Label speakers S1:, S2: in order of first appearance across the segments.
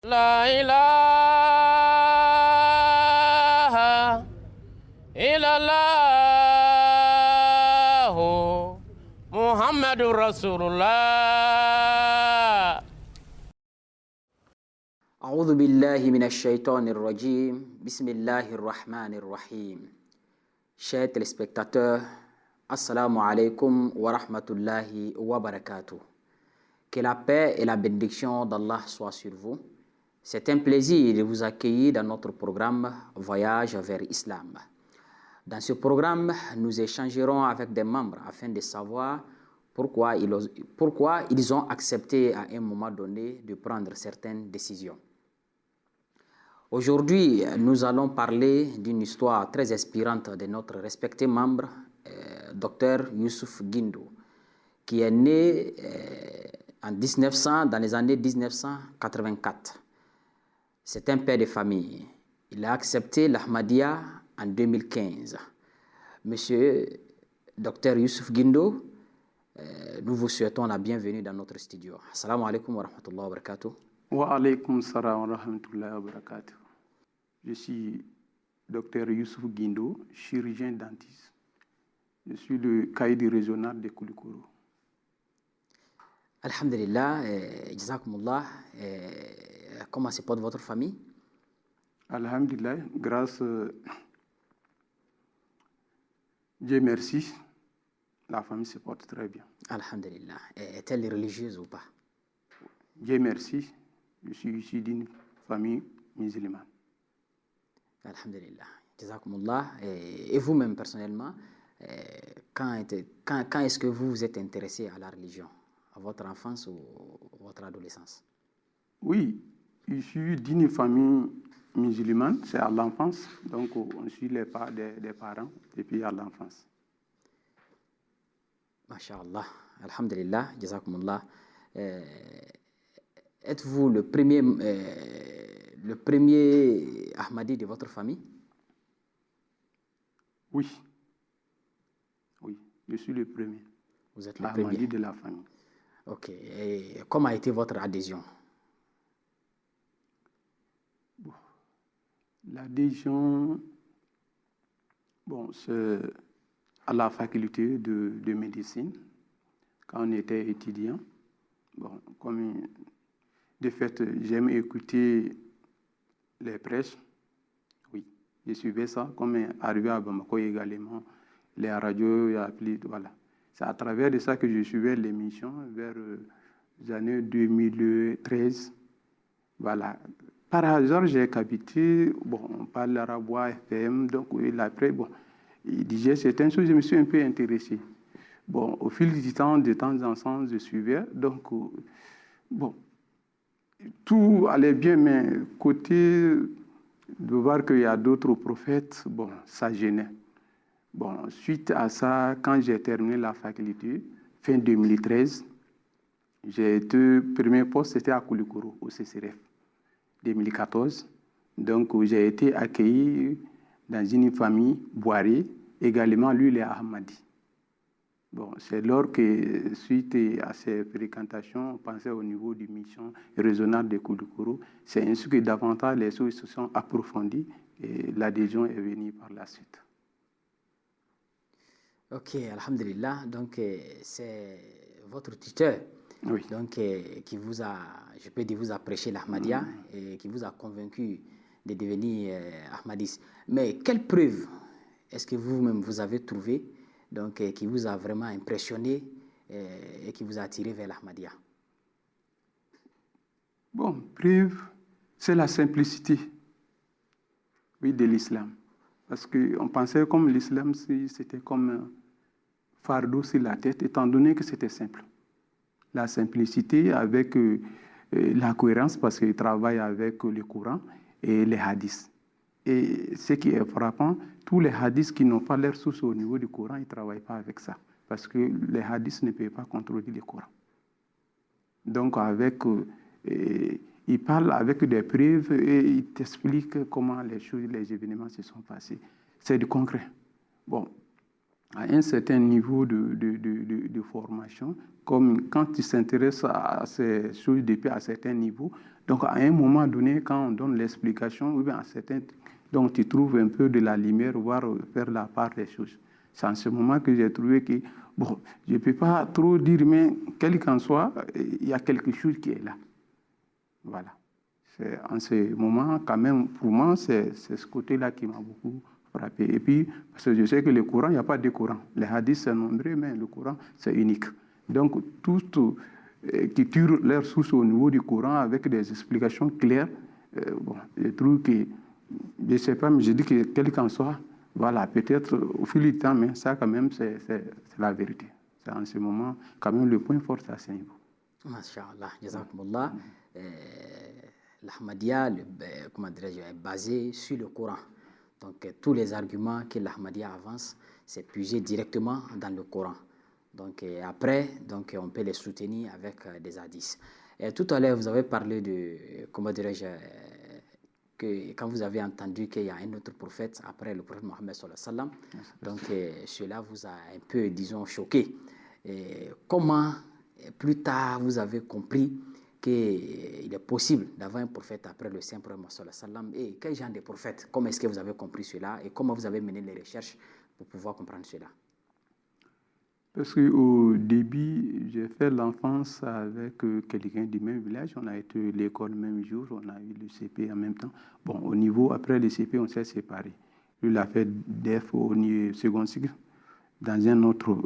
S1: La ilaha illallah Muhammadur Rasulullah.
S2: أعوذ بالله من الشيطان الرجيم بسم الله الرحمن الرحيم. Chers téléspectateurs, Assalamu alaikum wa rahmatullahi wa barakatuh. Que la paix et la bénédiction d'Allah soient sur vous. C'est un plaisir de vous accueillir dans notre programme Voyage vers l'Islam. Dans ce programme, nous échangerons avec des membres afin de savoir pourquoi ils ont accepté à un moment donné de prendre certaines décisions. Aujourd'hui, nous allons parler d'une histoire très inspirante de notre respecté membre, Dr Youssouf Guindo, qui est né dans les années 1984. C'est un père de famille. Il a accepté l'Ahmadiyya en 2015. Monsieur Dr Youssouf Guindo, nous vous souhaitons la bienvenue dans notre studio. Assalamu alaikum wa rahmatullahi wa barakatuh.
S3: Wa alaikum salam wa rahmatullahi wa barakatuh. Je suis Dr Youssouf Guindo, chirurgien dentiste. Je suis le caïd régional de Koulikoro.
S2: Alhamdulillah, jazakumullah. Comment se porte votre famille?
S3: Alhamdulillah, grâce Dieu merci, la famille se porte très bien.
S2: Alhamdulillah. Est-elle religieuse ou pas?
S3: Dieu merci, je suis issu d'une famille musulmane.
S2: Alhamdulillah. Jazakumullah. Et vous-même, personnellement, quand est-ce que vous vous êtes intéressé à la religion? À votre enfance ou votre adolescence?
S3: Oui, issu d'une famille musulmane, c'est à l'enfance. Donc, on suit les pas des parents depuis à l'enfance.
S2: Masha'Allah. Alhamdulillah. Jazakumullah. Êtes-vous le premier Ahmadi de votre famille?
S3: Oui. Oui, je suis le premier.
S2: Vous êtes le
S3: Ahmadi
S2: premier
S3: de la famille.
S2: Ok. Et comment a été votre adhésion?
S3: L'adhésion, c'est à la faculté de médecine, quand on était étudiant. De fait, j'aime écouter les prêches. Oui, je suivais ça. Comme arrivé à Bamako également, les radios, voilà. C'est à travers de ça que je suivais l'émission vers les années 2013. Voilà. Par hasard, j'ai capté, on parle arabois, FM, donc après, il disait certaines choses, je me suis un peu intéressé. Au fil du temps, de temps en temps, je suivais. Donc, tout allait bien, mais côté de voir qu'il y a d'autres prophètes, ça gênait. Suite à ça, quand j'ai terminé la faculté, fin 2013, j'ai été, premier poste, c'était à Koulikoro, au CCRF, 2014. Donc, j'ai été accueilli dans une famille boirée, également lui, il est Ahmadi. C'est lors que, suite à ces fréquentations, on pensait au niveau du mission régional de Koulikoro. C'est ainsi que davantage les choses se sont approfondies et l'adhésion est venue par la suite.
S2: Ok, alhamdulillah. Donc, c'est votre tuteur,
S3: oui.
S2: Donc, qui vous a, je peux dire, vous a prêché l'Ahmadiyya et qui vous a convaincu de devenir Ahmadiste. Mais quelle preuve est-ce que vous-même vous avez trouvé donc, qui vous a vraiment impressionné et qui vous a attiré vers l'Ahmadiyya?
S3: Preuve, c'est la simplicité, oui, de l'islam. Parce qu'on pensait comme l'islam, c'était comme un fardeau sur la tête, étant donné que c'était simple. La simplicité avec la cohérence, parce qu'il travaille avec le Coran et les hadiths. Et ce qui est frappant, tous les hadiths qui n'ont pas leur source au niveau du Coran, ils ne travaillent pas avec ça. Parce que les hadiths ne peuvent pas contrôler le Coran. Donc, il parle avec des preuves et il t'explique comment les choses, les événements se sont passés. C'est du concret. À un certain niveau de formation, comme quand tu s'intéresses à ces choses depuis à un certain niveau, Donc, à un moment donné, quand on donne l'explication, à certains, donc tu trouves un peu de la lumière, voire faire la part des choses. C'est en ce moment que j'ai trouvé que, bon, je ne peux pas trop dire, mais quel qu'en soit, il y a quelque chose qui est là. Voilà. C'est en ce moment, quand même, pour moi, c'est ce côté-là qui m'a beaucoup frappé. Et puis, parce que je sais que le Coran, il n'y a pas de Coran. Les hadiths, c'est nombreux, mais le Coran, c'est unique. Donc, tous qui tirent leur source au niveau du Coran avec des explications claires, bon, je trouve que, je ne sais pas, mais je dis que quel qu'en soit, voilà, peut-être au fil du temps, mais ça, quand même, c'est la vérité. C'est en ce moment, quand même, le point fort, c'est à ce niveau.
S2: Masha'Allah, jazakumullah. L'Ahmadiyya, comment dirais-je, est basé sur le Coran. Donc, tous les arguments que l'Ahmadiyya avance, c'est puisé directement dans le Coran. Donc, après, donc, on peut les soutenir avec des hadiths. Et tout à l'heure, vous avez parlé de, comment dirais-je, que quand vous avez entendu qu'il y a un autre prophète après le prophète Mohammed sallallahu alayhi wa sallam, donc cela vous a un peu, disons, choqué. Et comment, plus tard, vous avez compris qu'il est possible d'avoir un prophète après le saint prophète Mohammed sallallahu alayhi wa sallam, et quel genre de prophète? Comment est-ce que vous avez compris cela et comment vous avez mené les recherches pour pouvoir comprendre cela?
S3: Parce qu'au début, j'ai fait l'enfance avec quelqu'un du même village. On a été à l'école le même jour, on a eu le CP en même temps. Bon, au niveau, après le CP, on s'est séparés. Lui, il a fait DEF au niveau second cycle dans un autre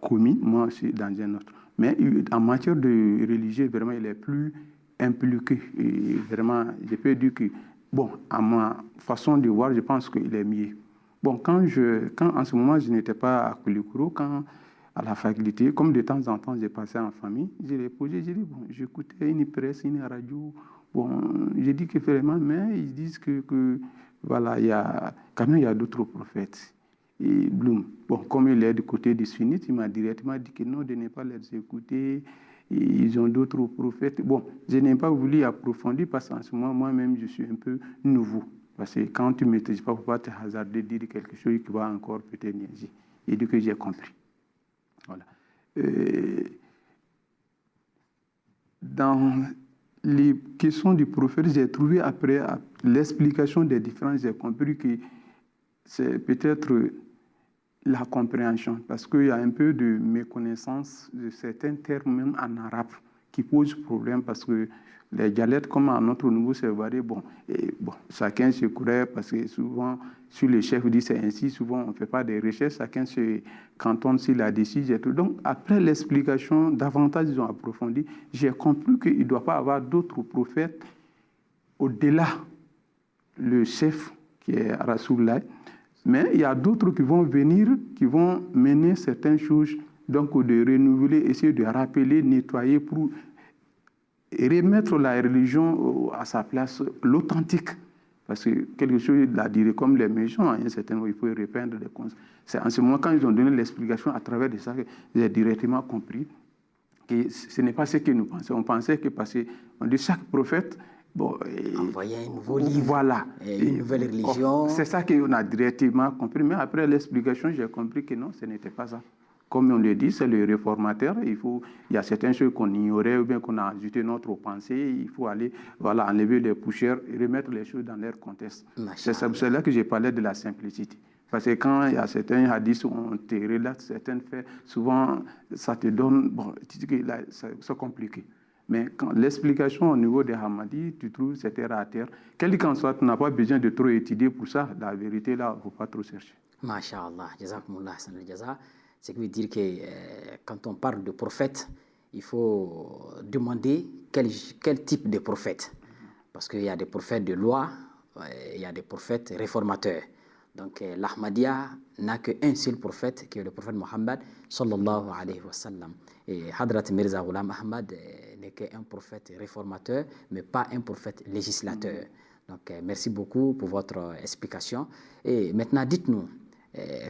S3: commune, moi aussi dans un autre. Mais en matière de religieux, vraiment, il est plus impliqué. Et vraiment, je peux dire que, bon, à ma façon de voir, je pense qu'il est mieux. Bon, quand en ce moment, je n'étais pas à Koulikoro, quand à la faculté, comme de temps en temps, j'ai passé en famille, je l'ai posé, j'ai dit, bon, j'écoutais une presse, une radio, bon, j'ai dit que vraiment, mais ils disent que voilà, quand même, il y a d'autres prophètes. Et Bloom, bon, comme il est du côté des sunnites, il m'a directement dit que non, de ne pas les écouter, ils ont d'autres prophètes. Bon, je n'ai pas voulu approfondir parce qu'en ce moment, moi-même, je suis un peu nouveau. Parce que quand tu ne maîtrises pas, il ne faut pas te hasarder de dire quelque chose qui va encore peut-être niaiser. Et du coup, j'ai compris. Voilà. Dans les questions du prophète, j'ai trouvé après l'explication des différences, j'ai compris que c'est peut-être la compréhension, parce qu'il y a un peu de méconnaissance de certains termes, même en arabe, qui posent problème, parce que les dialectes, comme à notre niveau, c'est varié. Bon, chacun se croit, parce que souvent, si le chef dit c'est ainsi, souvent on ne fait pas de recherches, chacun se cantonne sur la décision. Donc, après l'explication, davantage ils ont approfondi, j'ai compris qu'il ne doit pas y avoir d'autres prophètes au-delà le chef qui est Rasulullah. Mais il y a d'autres qui vont venir, qui vont mener certaines choses, donc de renouveler, essayer de rappeler, nettoyer pour remettre la religion à sa place, l'authentique. Parce que quelque chose, il a dit comme les méchants, à un certain moment, il faut répandre des causes. C'est en ce moment, quand ils ont donné l'explication à travers de ça, que j'ai directement compris que ce n'est pas ce que nous pensions. On pensait que parce qu'on dit chaque prophète, bon,
S2: envoyer un nouveau livre,
S3: voilà,
S2: une nouvelle religion.
S3: C'est ça qu'on a directement compris. Mais après l'explication, j'ai compris que non, ce n'était pas ça. Comme on le dit, c'est le réformateur. Il y a certaines choses qu'on ignorait ou bien qu'on a ajouté notre pensée. Il faut aller enlever les poussières et remettre les choses dans leur contexte. C'est là que j'ai parlé de la simplicité. Parce que quand il y a certains hadiths où on te relate certains faits, souvent ça te donne, bon, tu dis que là, c'est compliqué. Mais l'explication au niveau des Hamadis, tu trouves c'est terre à terre. Quel qu'en soit, tu n'as pas besoin de trop étudier pour ça. La vérité, là, il ne faut pas trop chercher.
S2: Masha'Allah, jazakumullah, jaza. Ce qui veut dire que quand on parle de prophète, il faut demander quel type de prophète. Parce qu'il y a des prophètes de loi, il y a des prophètes réformateurs. Donc l'Ahmadiyya n'a qu'un seul prophète, qui est le prophète Mohammed sallallahu alayhi wa sallam. Et Hadrat Mirza Ghulam Ahmad n'est qu'un prophète réformateur, mais pas un prophète législateur. Donc merci beaucoup pour votre explication. Et maintenant, dites-nous,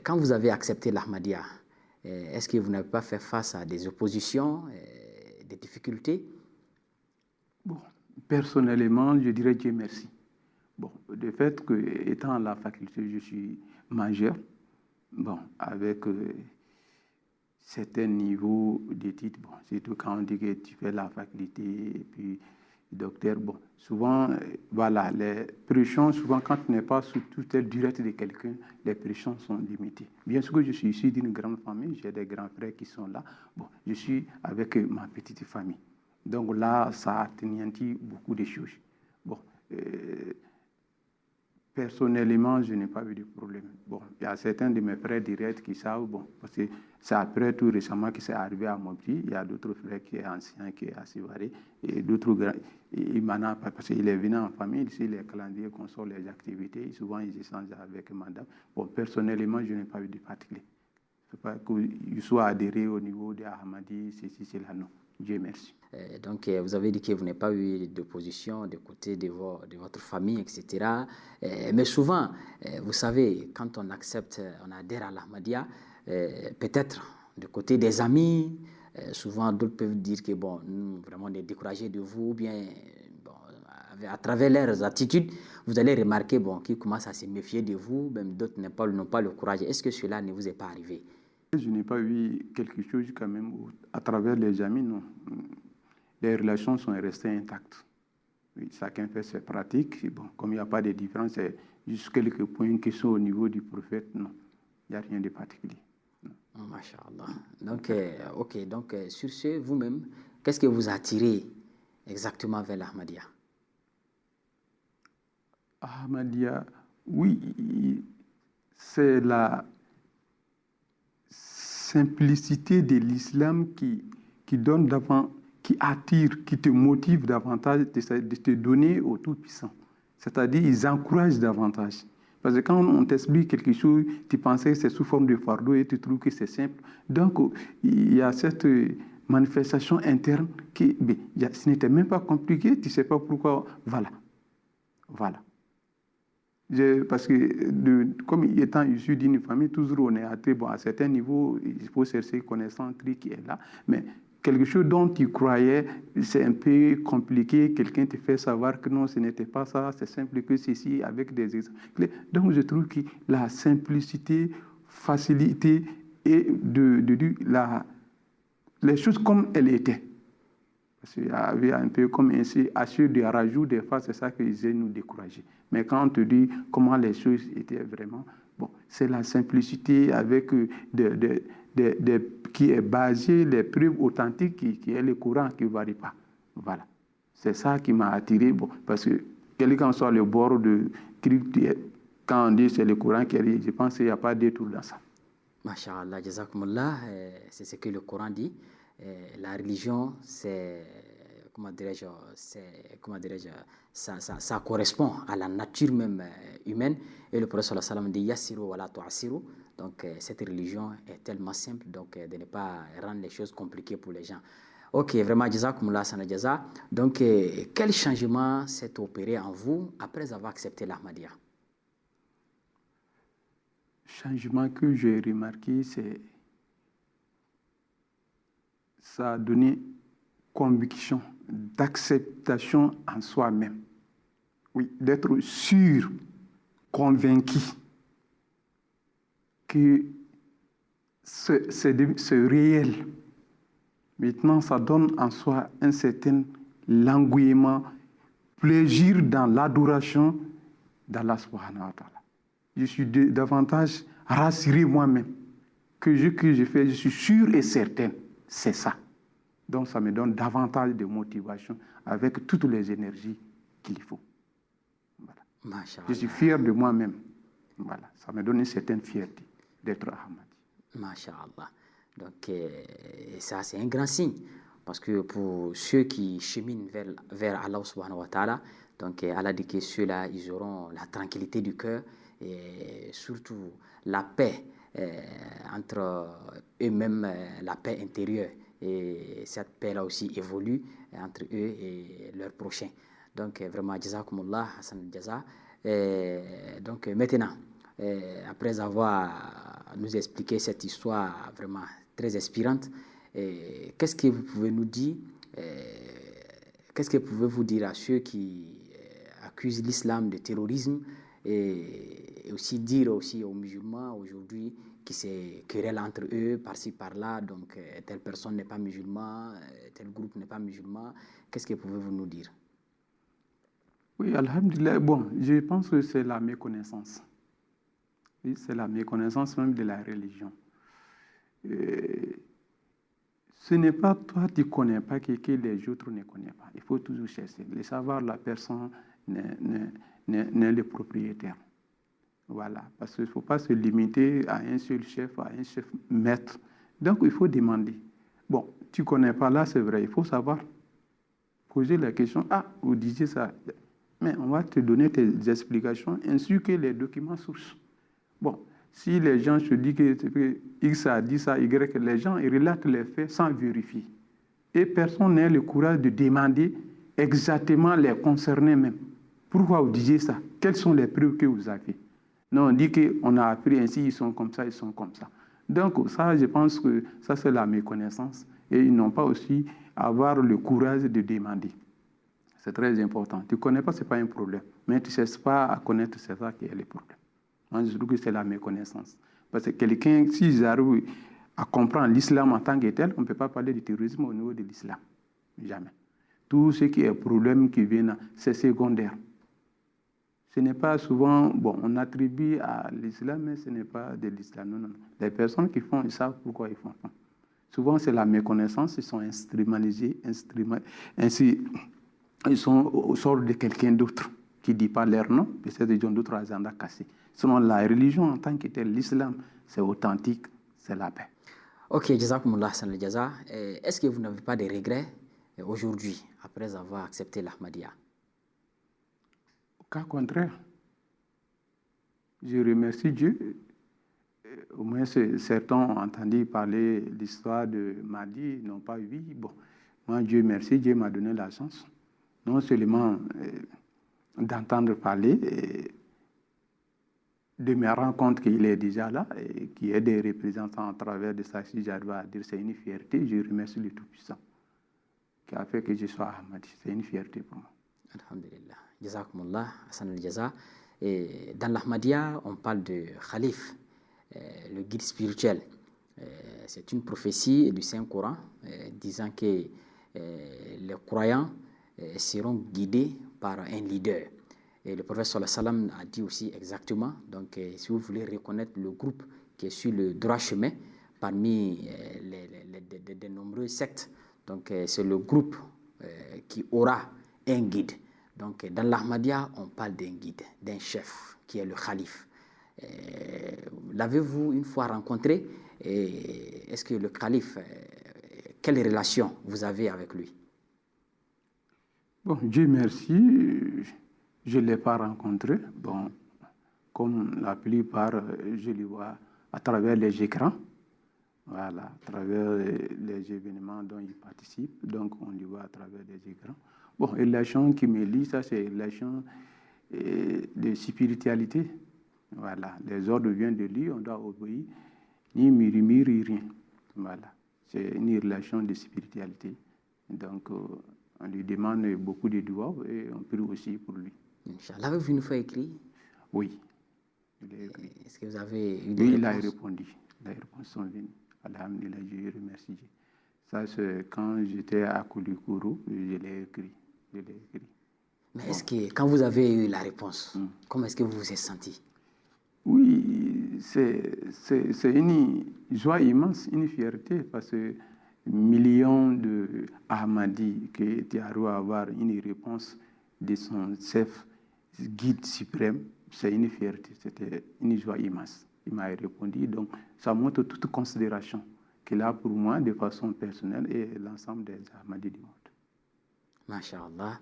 S2: quand vous avez accepté l'Ahmadiyya, est-ce que vous n'avez pas fait face à des oppositions, des difficultés?
S3: Bon, personnellement, je dirais Dieu merci. Bon, le fait que, étant à la faculté, je suis majeur, bon, avec certains niveaux d'études, bon, surtout quand on dit que tu fais la faculté, et puis docteur. Bon, souvent, voilà, les pressions, souvent quand on n'est pas sous tutelle directe de quelqu'un, les pressions sont limitées. Bien sûr que je suis issu d'une grande famille, j'ai des grands frères qui sont là. Bon, je suis avec ma petite famille. Donc là, ça a anéanti beaucoup de choses. Bon, personnellement, je n'ai pas eu de problème. Bon, il y a certains de mes frères directs qui savent, bon, parce que c'est après tout récemment que c'est arrivé à mon petit. Il y a d'autres frères qui sont anciens, qui sont assez variés, et d'autres grands. Il m'en a pas, parce qu'il est venu en famille, ici, les calendriers qu'on sort les activités, souvent ils échangent avec madame. Bon, personnellement, je n'ai pas eu de particulier. Ce n'est pas qu'il soit adhéré au niveau de Ahmadi, ceci, cela, non. Dieu merci.
S2: Donc, vous avez dit que vous n'avez pas eu d'opposition de côté de votre famille, etc. Mais souvent, vous savez, quand on accepte, on adhère à l'Ahmadiyya, peut-être du côté des amis, souvent d'autres peuvent dire que, bon, nous, vraiment, on est découragés de vous, ou bien, bon, à travers leurs attitudes, vous allez remarquer, bon, qu'ils commencent à se méfier de vous, même d'autres n'ont pas le courage. Est-ce que cela ne vous est pas arrivé?
S3: Je n'ai pas eu quelque chose quand même à travers les amis, non. Les relations sont restées intactes. Oui, chacun fait ses pratiques. Bon, comme il n'y a pas de différence, c'est juste quelques points qui sont au niveau du prophète, non. Il n'y a rien de particulier.
S2: Masha'Allah. Donc, ok. Donc, sur ce, vous-même, qu'est-ce que vous attirez exactement vers l'Ahmadiyya?
S3: Ahmadiyya, oui, c'est la simplicité de l'islam qui donne qui attire, qui te motive davantage de te donner au Tout-Puissant. C'est-à-dire, ils encouragent davantage. Parce que quand on t'explique quelque chose, tu pensais que c'est sous forme de fardeau et tu trouves que c'est simple. Donc, il y a cette manifestation interne qui, ce n'était même pas compliqué, tu ne sais pas pourquoi. Voilà. Parce que, comme étant issu d'une famille, toujours on est à certains niveaux, il faut chercher connaissance qui est là. Mais quelque chose dont tu croyais, c'est un peu compliqué. Quelqu'un te fait savoir que non, ce n'était pas ça, c'est simple que ceci, avec des exemples. Donc, je trouve que la simplicité, facilité et les choses comme elles étaient. Parce qu'il y avait un peu comme ainsi, assure des rajouts, des fois, c'est ça qui faisait nous décourager. Mais quand on te dit comment les choses étaient vraiment, bon, c'est la simplicité avec qui est basée, les preuves authentiques, qui est le courant qui ne varie pas. Voilà. C'est ça qui m'a attiré, bon, parce que quel qu'en soit le bord de quand on dit c'est le courant qui est, je pense qu'il n'y a pas de détour dans ça.
S2: Masha'Allah, jazakumullah, c'est ce que le Coran dit. La religion, c'est, ça correspond à la nature même humaine. Et le prophète sallallahu alayhi wa sallam dit yassiru wa la tu'assiru. Donc, cette religion est tellement simple, donc de ne pas rendre les choses compliquées pour les gens. Ok, vraiment, jazakumullah sana jaza. Donc, quel changement s'est opéré en vous après avoir accepté l'Ahmadiyya?
S3: Changement que j'ai remarqué, ça a donné conviction, d'acceptation en soi-même. Oui, d'être sûr, convaincu que c'est réel. Maintenant, ça donne en soi un certain languissement, plaisir dans l'adoration d'Allah subhanahu wa ta'ala. Je suis davantage rassuré moi-même que je fais, je suis sûr et certain, c'est ça. Donc ça me donne davantage de motivation avec toutes les énergies qu'il faut. Voilà. Je suis fier de moi-même. Voilà. Ça me donne une certaine fierté d'être Ahmadi.
S2: Masha'Allah. Donc ça c'est un grand signe parce que pour ceux qui cheminent vers Allah subhanahu wa ta'ala, donc Allah dit que ceux-là ils auront la tranquillité du cœur et surtout la paix entre eux-mêmes, la paix intérieure. Et cette paix-là aussi évolue entre eux et leurs prochains. Donc, vraiment, jazakumullah, Hassan Jaza. Donc, maintenant, après avoir nous expliqué cette histoire vraiment très inspirante, qu'est-ce que vous pouvez nous dire, qu'est-ce que pouvez-vous dire à ceux qui accusent l'islam de terrorisme et aussi dire aussi aux musulmans aujourd'hui qui se querellent entre eux par-ci par-là, donc telle personne n'est pas musulman, tel groupe n'est pas musulman, qu'est-ce que pouvez-vous nous dire?
S3: Oui, alhamdulillah. Bon, je pense que c'est la méconnaissance. Oui, c'est la méconnaissance même de la religion. Ce n'est pas toi qui ne connais pas que les autres ne connaissent pas. Il faut toujours chercher. Le savoir, la personne n'est le propriétaire. Voilà, parce qu'il ne faut pas se limiter à un seul chef, à un chef maître. Donc, il faut demander. Bon, tu ne connais pas là, c'est vrai, il faut savoir. Poser la question, ah, vous disiez ça, mais on va te donner tes explications ainsi que les documents sources. Bon, si les gens se disent que X a dit ça, Y, les gens ils relatent les faits sans vérifier. Et personne n'a le courage de demander exactement les concernés même. Pourquoi vous disiez ça? Quelles sont les preuves que vous avez? Non, on dit qu'on a appris ainsi, ils sont comme ça, ils sont comme ça. Donc ça, je pense que ça, c'est la méconnaissance. Et ils n'ont pas aussi à avoir le courage de demander. C'est très important. Tu ne connais pas, ce n'est pas un problème. Mais tu ne cherches pas à connaître, c'est ça qui est le problème. Moi, je trouve que c'est la méconnaissance. Parce que quelqu'un, s'ils arrivent à comprendre l'islam en tant que tel, on ne peut pas parler de terrorisme au niveau de l'islam. Jamais. Tout ce qui est problème qui vient, c'est secondaire. Ce n'est pas souvent, bon, on attribue à l'islam, mais ce n'est pas de l'islam. Non, non, non. Les personnes qui font, ils savent pourquoi ils font. Souvent, c'est la méconnaissance, ils sont instrumentalisés, ainsi, ils sont au sort de quelqu'un d'autre qui ne dit pas leur nom, peut-être qu'ils ont d'autres agendas cassés. Sinon, la religion en tant que telle, l'islam, c'est authentique, c'est la paix.
S2: Ok, Jazakumullah San al-Jaza. Est-ce que vous n'avez pas de regrets aujourd'hui, après avoir accepté l'Ahmadiyya?
S3: Au cas contraire, je remercie Dieu. Au moins, certains ont entendu parler de l'histoire de Mahdi, ils n'ont pas vu. Bon, moi, Dieu merci, Dieu m'a donné la chance. Non seulement d'entendre parler, de me rendre compte qu'il est déjà là et qu'il y a des représentants à travers de ça, si j'arrive à dire c'est une fierté, je remercie le Tout-Puissant qui a fait que je sois Ahmadi. C'est une fierté pour moi.
S2: Alhamdulillah. Jazakumullah, Hassan al-Jaza. Et dans l'Ahmadiyya, on parle de Khalif, le guide spirituel. C'est une prophétie du Saint-Coran disant que les croyants seront guidés par un leader. Et le prophète sallallahu alayhi wa sallam a dit aussi exactement, donc si vous voulez reconnaître le groupe qui est sur le droit chemin parmi les nombreuses sectes, donc c'est le groupe qui aura un guide. Donc dans l'Ahmadiyya, on parle d'un guide, d'un chef qui est le Khalif. L'avez-vous une fois rencontré? Est-ce que le Khalif, quelle relation vous avez avec lui?
S3: Bon, Dieu merci, je ne l'ai pas rencontré. Bon, comme la plupart, je le vois à travers les écrans, voilà, à travers les événements dont il participe, donc on le voit à travers les écrans. Bon, relation qui me lie, ça c'est relation de spiritualité. Voilà, les ordres viennent de lui, on doit obéir, ni murmure, rien. Voilà, c'est une relation de spiritualité. Donc, on lui demande beaucoup de doigts et on prie aussi pour lui.
S2: Inch'Allah, avez-vous une fois écrit?
S3: Oui, il a écrit.
S2: Est-ce que vous avez eu des
S3: Oui,
S2: réponses?
S3: il a répondu. Les réponses sont venues. Alhamdulillah, je remercie Dieu. Ça, c'est quand j'étais à Koulikoro, je l'ai écrit. Mais
S2: bon. Est-ce que quand vous avez eu la réponse, comment est-ce que vous vous êtes senti?
S3: Oui, c'est une joie immense, une fierté, parce que millions de Ahmadis qui étaient à avoir une réponse de son chef guide suprême, c'est une fierté, c'était une joie immense. Il m'a répondu, donc ça montre toute considération qu'il a pour moi de façon personnelle et l'ensemble des Ahmadis du monde.
S2: Masha'Allah,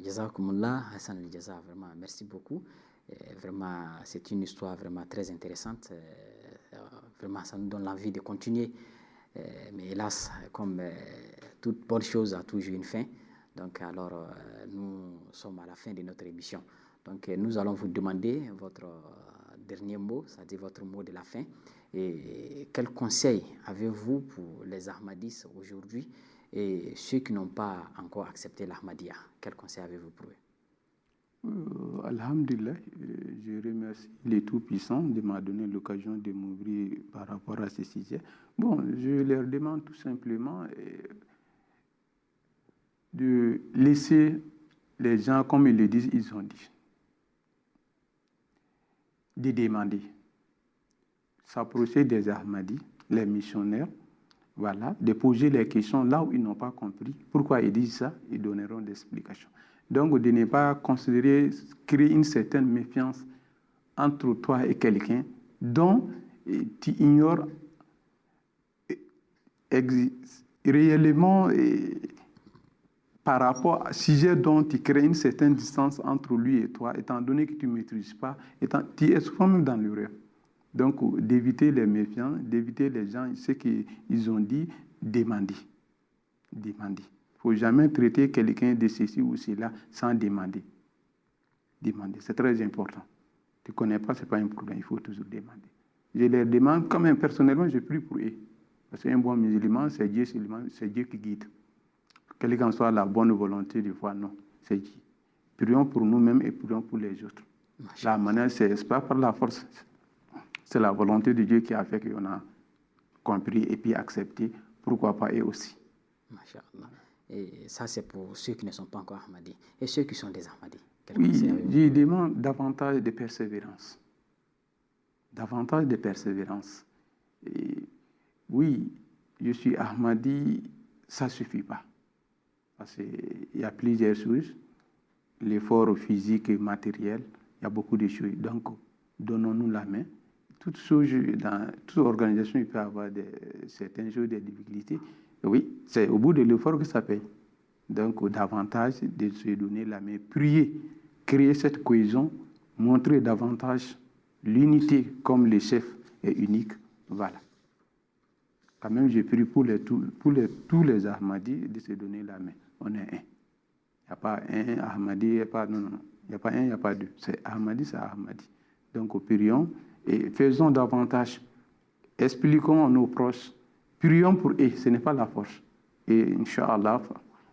S2: Jazakumullah, Hassan al-Jaza, vraiment, merci beaucoup. Vraiment, c'est une histoire vraiment très intéressante. Vraiment, ça nous donne l'envie de continuer. Mais hélas, comme toute bonne chose a toujours une fin. Donc, alors, nous sommes à la fin de notre émission. Donc, nous allons vous demander votre dernier mot, c'est-à-dire votre mot de la fin. Et quel conseil avez-vous pour les Ahmadis aujourd'hui et ceux qui n'ont pas encore accepté l'Ahmadiyya? Quel conseil avez-vous pour eux?
S3: Alhamdulillah, je remercie les Tout-Puissants de m'avoir donné l'occasion de m'ouvrir par rapport à ce sujet. Bon, je leur demande tout simplement de laisser les gens, comme ils le disent, ils ont dit, de demander, s'approcher des Ahmadis, les missionnaires, voilà, de poser les questions là où ils n'ont pas compris. Pourquoi ils disent ça? Ils donneront des explications. Donc, de ne pas considérer, créer une certaine méfiance entre toi et quelqu'un dont tu ignores réellement par rapport au sujet dont tu crées une certaine distance entre lui et toi, étant donné que tu ne maîtrises pas, tu es souvent même dans l'erreur. Donc, d'éviter les méfiants, d'éviter les gens, ce qu'ils ont dit, demander. Demander. Il ne faut jamais traiter quelqu'un de ceci ou cela sans demander. Demander, c'est très important. Tu ne connais pas, ce n'est pas un problème, il faut toujours demander. Je leur demande, quand même personnellement, je prie pour eux. Parce qu'un bon musulman, c'est Dieu qui guide. Quelle qu'en soit la bonne volonté, des fois, non, c'est Dieu. Prions pour nous-mêmes et prions pour les autres. La manière, ce n'est pas par la force. C'est la volonté de Dieu qui a fait qu'on a compris et puis accepté. Pourquoi pas eux aussi.
S2: Masha'Allah. Et ça, c'est pour ceux qui ne sont pas encore Ahmadis. Et ceux qui sont des Ahmadis.
S3: Oui, je demande davantage de persévérance. Davantage de persévérance. Et oui, je suis Ahmadi, ça ne suffit pas. Parce qu'il y a plusieurs choses. L'effort physique et matériel, il y a beaucoup de choses. Donc, donnons-nous la main. Toute organisation, il peut y avoir certaines choses, des difficultés. Oui, c'est au bout de l'effort que ça paye. Donc, davantage de se donner la main, prier, créer cette cohésion, montrer davantage l'unité comme le chef est unique. Voilà. Quand même, je prie pour tous les Ahmadis de se donner la main. On est un. Il n'y a pas un Ahmadi, il n'y a pas, non. Il n'y a pas un, il n'y a pas deux. C'est Ahmadi, c'est Ahmadi. Donc, prions et faisons davantage. Expliquons à nos proches. Prions pour eux, ce n'est pas la force. Et Inch'Allah,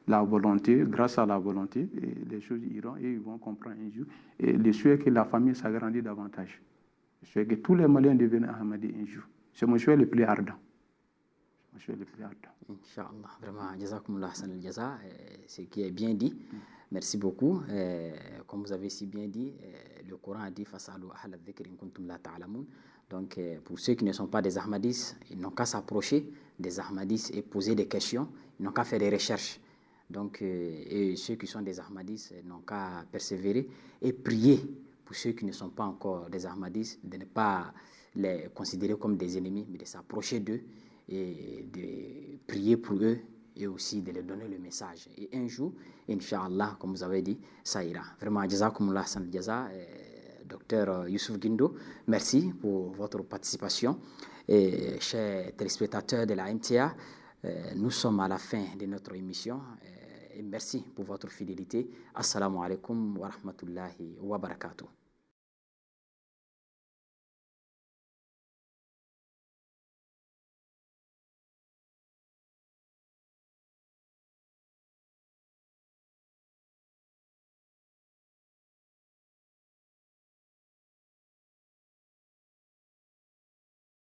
S3: la volonté, grâce à la volonté, les choses iront et ils vont comprendre un jour. Et le souhait que la famille s'agrandisse davantage. Le souhait que tous les Maliens deviennent Ahmadis un jour. C'est mon souhait le plus ardent.
S2: Inch'Allah, vraiment, jazakumullah san al-jaza, ce qui est bien dit. Merci beaucoup. Comme vous avez si bien dit, le Coran a dit fasalu ahla dhikri in kuntum la ta'lamun. Donc, pour ceux qui ne sont pas des Ahmadis, ils n'ont qu'à s'approcher des Ahmadis et poser des questions. Ils n'ont qu'à faire des recherches. Donc, et ceux qui sont des Ahmadis n'ont qu'à persévérer et prier pour ceux qui ne sont pas encore des Ahmadis, de ne pas les considérer comme des ennemis, mais de s'approcher d'eux et de prier pour eux et aussi de leur donner le message. Et un jour, Inch'Allah, comme vous avez dit, ça ira. Vraiment, jazakumullah san jaza, docteur Youssouf Guindo, merci pour votre participation. Et chers téléspectateurs de la MTA, nous sommes à la fin de notre émission. Et merci pour votre fidélité. Assalamu alaikum wa rahmatullahi wa barakatuh.